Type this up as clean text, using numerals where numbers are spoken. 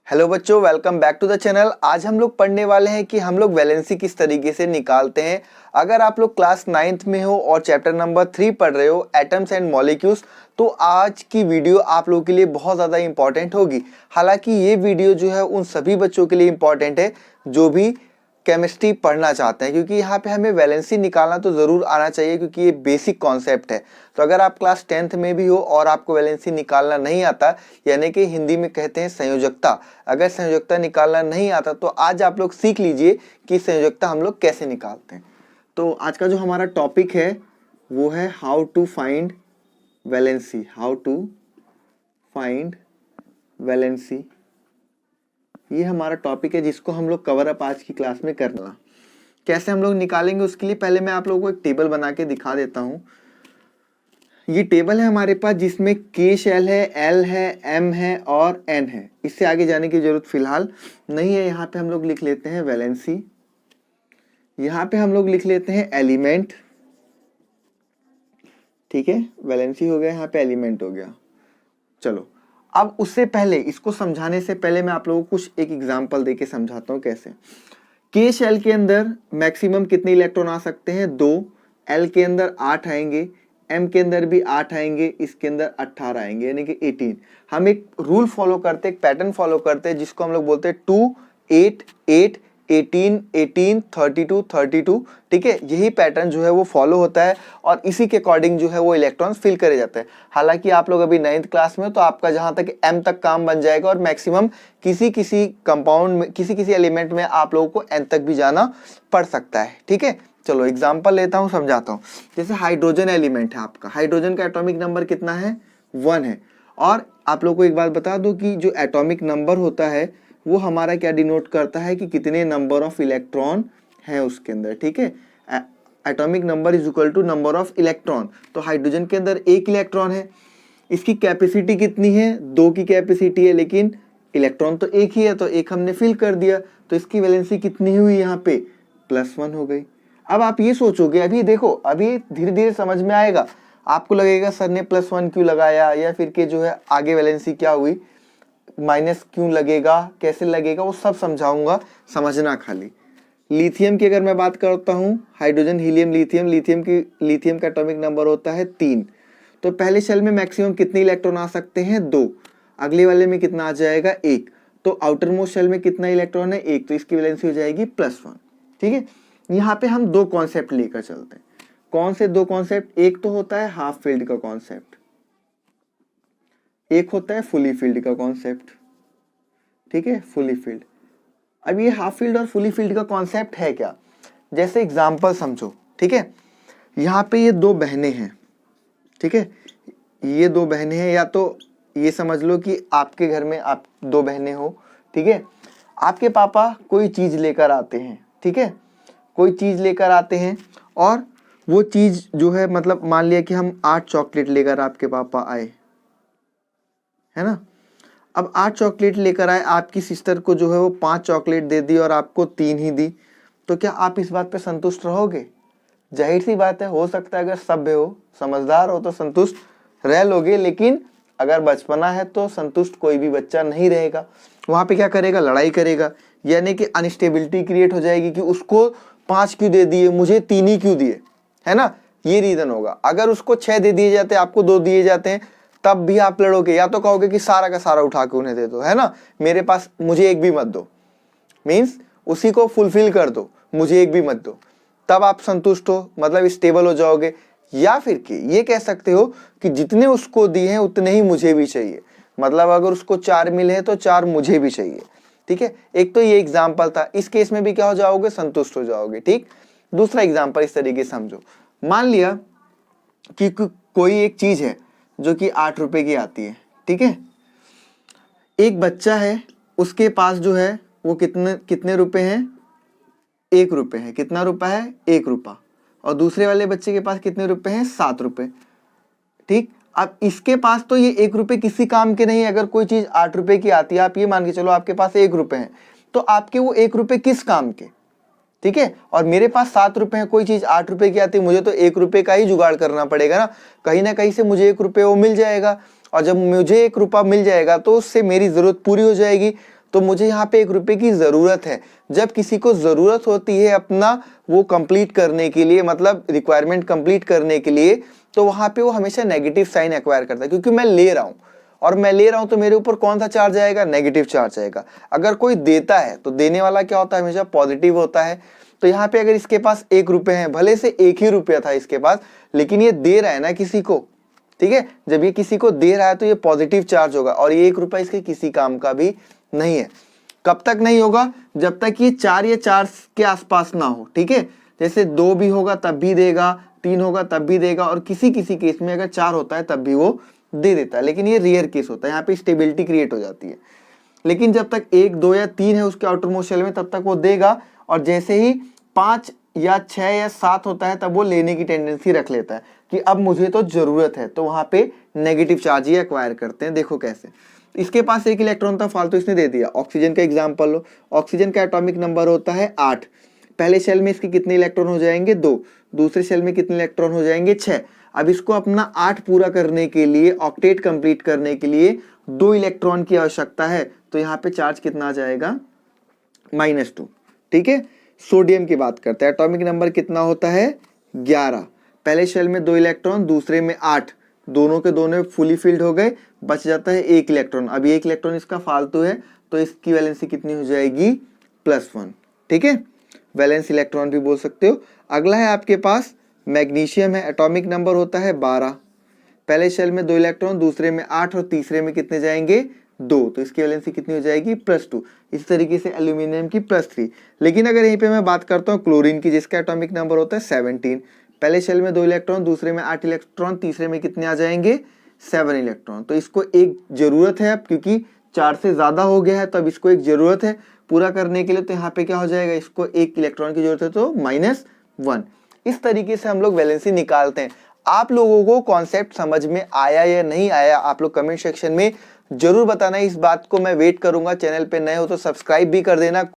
Hello बच्चों, welcome back to the channel. आज हम लोग पढ़ने वाले हैं कि हम लोग वैलेंसी किस तरीके से निकालते हैं। अगर आप लोग क्लास 9th में हो और चैप्टर नंबर 3 पढ़ रहे हो एटम्स एंड मॉलिक्यूल्स, तो आज की वीडियो आप लोगों के लिए बहुत ज़्यादा इंपॉर्टेंट होगी। हालांकि ये वीडियो जो है उन सभी बच्चों के लिए इंपॉर्टेंट है जो भी केमिस्ट्री पढ़ना चाहते हैं, क्योंकि यहाँ पे हमें वैलेंसी निकालना तो ज़रूर आना चाहिए, क्योंकि ये बेसिक कॉन्सेप्ट है। तो अगर आप क्लास 10th में भी हो और आपको वैलेंसी निकालना नहीं आता, यानी कि हिंदी में कहते हैं संयोजकता, अगर संयोजकता निकालना नहीं आता तो आज आप लोग सीख लीजिए कि संयोजकता हम लोग कैसे निकालते हैं। तो आज का जो हमारा टॉपिक है वो है how to find valency. How to find valency, ये हमारा टॉपिक है जिसको हम लोग कवर अप आज की क्लास में करना। कैसे हम लोग निकालेंगे उसके लिए पहले मैं आप लोगों को एक टेबल बना के दिखा देता हूँ। ये टेबल है हमारे पास जिसमें K शेल है, L है, M है और N है। इससे आगे जाने की जरूरत फिलहाल नहीं है। यहाँ पे हम लोग लिख लेते हैं वैलेंसी, यहाँ पे हम लोग लिख लेते हैं एलिमेंट। ठीक है, वैलेंसी हो गया, यहाँ पे एलिमेंट हो गया। चलो, अब उससे पहले, इसको समझाने से पहले मैं आप लोगों को कुछ एक एग्जांपल देके समझाता हूँ कैसे। K शेल के अंदर मैक्सिमम कितने इलेक्ट्रॉन आ सकते हैं? 2। L के अंदर 8 आएंगे, M के अंदर भी 8 आएंगे, इसके अंदर 18 आएंगे, यानी कि 18। हम एक रूल फॉलो करते हैं, एक पैटर्न फॉलो करते हैं जिसको हम लोग बोलते हैं 2 8 8 18 18 32 32। ठीक है, यही पैटर्न जो है वो फॉलो होता है और इसी के अकॉर्डिंग जो है वो इलेक्ट्रॉन्स फिल करे जाते हैं। हालांकि आप लोग अभी 9th क्लास में हो तो आपका जहां तक M तक काम बन जाएगा और मैक्सिमम किसी किसी कंपाउंड में, किसी किसी एलिमेंट में आप लोगों को N तक भी जाना पड़ सकता है। ठीक है, चलो एग्जाम्पल लेता हूँ, समझाता हूँ। जैसे हाइड्रोजन एलिमेंट है आपका, हाइड्रोजन का एटॉमिक नंबर कितना है? 1 है। और आप लोग को एक बात बता दूं कि जो एटॉमिक नंबर होता है वो हमारा क्या डिनोट करता है कि कितने नंबर ऑफ इलेक्ट्रॉन है उसके अंदर। ठीक है, atomic number is equal to number of electron. तो हाइड्रोजन के अंदर 1 इलेक्ट्रॉन है, इसकी कैपेसिटी कितनी है? 2 की कैपेसिटी है, लेकिन इलेक्ट्रॉन तो 1 ही है, तो 1 हमने फिल कर दिया, तो इसकी वैलेंसी कितनी हुई? यहाँ पे +1 हो गई। अब आप ये सोचोगे, अभी देखो, अभी धीरे धीरे समझ में आएगा, आपको लगेगा सर ने +1 क्यों लगाया, या फिर के जो है आगे वैलेंसी क्या हुई, माइनस क्यों लगेगा, कैसे लगेगा, वो सब समझाऊंगा, समझना खाली। लिथियम की अगर मैं बात करता हूँ, हाइड्रोजन हीलियम लिथियम, लिथियम का एटॉमिक नंबर होता है 3। तो पहले शेल में मैक्सिमम कितने इलेक्ट्रॉन आ सकते हैं? 2। अगले वाले में कितना आ जाएगा? 1। तो आउटर मोस्ट शेल में कितना इलेक्ट्रॉन है? 1। तो इसकी वैलेंसी हो जाएगी +1। ठीक है, यहाँ पे हम 2 कॉन्सेप्ट लेकर चलते हैं। कौन से 2 कॉन्सेप्ट? एक तो होता है हाफ फील्ड का कॉन्सेप्ट, एक होता है फुली फील्ड का कॉन्सेप्ट। ठीक है, फुली फील्ड। अब ये हाफ फील्ड और फुली फील्ड का कॉन्सेप्ट है क्या? जैसे एग्जांपल समझो। ठीक है, यहाँ पे ये 2 बहनें हैं। ठीक है, ये 2 बहनें हैं, या तो ये समझ लो कि आपके घर में आप 2 बहनें हो। ठीक है, आपके पापा कोई चीज लेकर आते हैं। ठीक है, कोई चीज लेकर आते हैं और वो चीज जो है, मतलब मान लिया कि हम 8 चॉकलेट लेकर आपके पापा आए, है ना। अब 8 चॉकलेट लेकर आए, आपकी सिस्टर को जो है वो 5 चॉकलेट दे दी और आपको 3 ही दी, तो क्या आप इस बात पे संतुष्ट रहोगे? जाहिर सी बात है, हो सकता है अगर सभ्य हो, समझदार हो तो संतुष्ट रह लोगे, लेकिन अगर बचपना है तो संतुष्ट कोई भी बच्चा नहीं रहेगा। वहां पे क्या करेगा? लड़ाई करेगा, यानी कि अनस्टेबिलिटी क्रिएट हो जाएगी कि उसको 5 क्यों दे दिए, मुझे 3 ही क्यों दिए, है ना, ये रीजन होगा। अगर उसको 6 दे दिए जाते, आपको 2 दिए जाते हैं, तब भी आप लड़ोगे, या तो कहोगे कि सारा का सारा उठा के उन्हें दे दो, है ना, मेरे पास, मुझे एक भी मत दो, मीन्स उसी को फुलफिल कर दो, मुझे एक भी मत दो, तब आप संतुष्ट हो, मतलब स्टेबल हो जाओगे। या फिर कि ये कह सकते हो कि जितने उसको दिए हैं उतने ही मुझे भी चाहिए, मतलब अगर उसको 4 मिले हैं तो 4 मुझे भी चाहिए। ठीक है, एक तो ये एग्जाम्पल था, इस केस में भी क्या हो जाओगे? संतुष्ट हो जाओगे। ठीक, दूसरा एग्जाम्पल इस तरीके से समझो। मान लिया कि कोई एक चीज है जो कि 8 रुपए की आती है। ठीक है, एक बच्चा है, उसके पास जो है वो कितने रुपए हैं? 1 रुपए है। कितना रुपया है? 1 रुपया। और दूसरे वाले बच्चे के पास कितने रुपए हैं? 7 रुपए। ठीक, अब इसके पास तो ये 1 रुपए किसी काम के नहीं है। अगर कोई चीज 8 रुपए की आती है, आप ये मान के चलो आपके पास 1 रुपए हैं, तो आपके वो 1 रुपए किस काम के? ठीक है, और मेरे पास 7 रुपए हैं, कोई चीज 8 रुपए की आती है, मुझे तो 1 रुपए का ही जुगाड़ करना पड़ेगा ना कहीं से मुझे 1 रुपए वो मिल जाएगा। और जब मुझे 1 रुपया मिल जाएगा तो उससे मेरी जरूरत पूरी हो जाएगी। तो मुझे यहाँ पे 1 रुपए की ज़रूरत है। जब किसी को ज़रूरत होती है अपना वो कंप्लीट करने के लिए, मतलब रिक्वायरमेंट कंप्लीट करने के लिए, तो वहाँ पे वो हमेशा नेगेटिव साइन एक्वायर करता है, क्योंकि मैं ले रहा हूँ और मैं ले रहा हूँ तो मेरे ऊपर कौन सा चार्ज आएगा, नेगेटिव चार्ज आएगा। अगर कोई देता है तो देने वाला क्या होता है, हमेशा पॉजिटिव होता है। तो यहाँ पे अगर इसके पास 1 रुपए है, भले से 1 ही रुपया था इसके पास, लेकिन ये दे रहा है ना किसी को, ठीक है। जब ये किसी को दे रहा है तो ये पॉजिटिव चार्ज होगा, और ये 1 रुपया इसके किसी काम का भी नहीं है। कब तक नहीं होगा, जब तक ये 4 या 4 के आसपास ना हो, ठीक है। जैसे 2 भी होगा तब भी देगा, 3 होगा तब भी देगा, और किसी किसी केस में अगर 4 होता है तब भी वो दे देता है, लेकिन ये रेयर केस होता है, यहाँ पे स्टेबिलिटी क्रिएट हो जाती है। लेकिन जब तक 1, 2 या 3 है उसके आउटरमोस्ट शेल में, तब तक वो देगा, और जैसे ही 5 या 6 या 7 होता है तब वो लेने की टेंडेंसी रख लेता है कि अब मुझे तो जरूरत है, तो वहां पे नेगेटिव चार्ज ही एक्वायर करते हैं। देखो कैसे, इसके पास 1 इलेक्ट्रॉन था फालतू, इसने दे दिया। ऑक्सीजन का एग्जांपल लो, ऑक्सीजन का एटॉमिक नंबर होता है 8। पहले शेल में इसके कितने इलेक्ट्रॉन हो जाएंगे, 2। दूसरे शेल में कितने इलेक्ट्रॉन हो जाएंगे, 6। अब इसको अपना 8 पूरा करने के लिए, ऑक्टेट कंप्लीट करने के लिए 2 इलेक्ट्रॉन की आवश्यकता है, तो यहाँ पे चार्ज कितना आ जाएगा, -2, ठीक है। सोडियम की बात करते हैं, एटॉमिक नंबर कितना होता है, 11। पहले शेल में 2 इलेक्ट्रॉन, दूसरे में 8, दोनों के दोनों फुली फिल्ड हो गए, बच जाता है 1 इलेक्ट्रॉन। अब 1 इलेक्ट्रॉन इसका फालतू है, तो इसकी वैलेंसी कितनी हो जाएगी, +1, ठीक है। वैलेंस इलेक्ट्रॉन भी बोल सकते हो। अगला है आपके पास मैग्नीशियम है, एटॉमिक नंबर होता है 12। पहले शेल में 2 इलेक्ट्रॉन, दूसरे में 8, और तीसरे में कितने जाएंगे, 2, तो इसकी वैलेंसी कितनी हो जाएगी, +2। इस तरीके से एल्यूमिनियम की +3। लेकिन अगर यहीं पे मैं बात करता हूँ क्लोरीन की, जिसका एटॉमिक नंबर होता है 17। पहले शेल में 2 इलेक्ट्रॉन, दूसरे में 8 इलेक्ट्रॉन, तीसरे में कितने आ जाएंगे, 7 इलेक्ट्रॉन। तो इसको एक जरूरत है अब, क्योंकि 4 से ज्यादा हो गया है, तो अब इसको एक जरूरत है पूरा करने के लिए, तो यहाँ पे क्या हो जाएगा, इसको 1 इलेक्ट्रॉन की जरूरत है, तो -1। इस तरीके से हम लोग वैलेंसी निकालते हैं। आप लोगों को कॉन्सेप्ट समझ में आया या नहीं आया, आप लोग कमेंट सेक्शन में जरूर बताना। इस बात को मैं वेट करूंगा। चैनल पे नए हो तो सब्सक्राइब भी कर देना।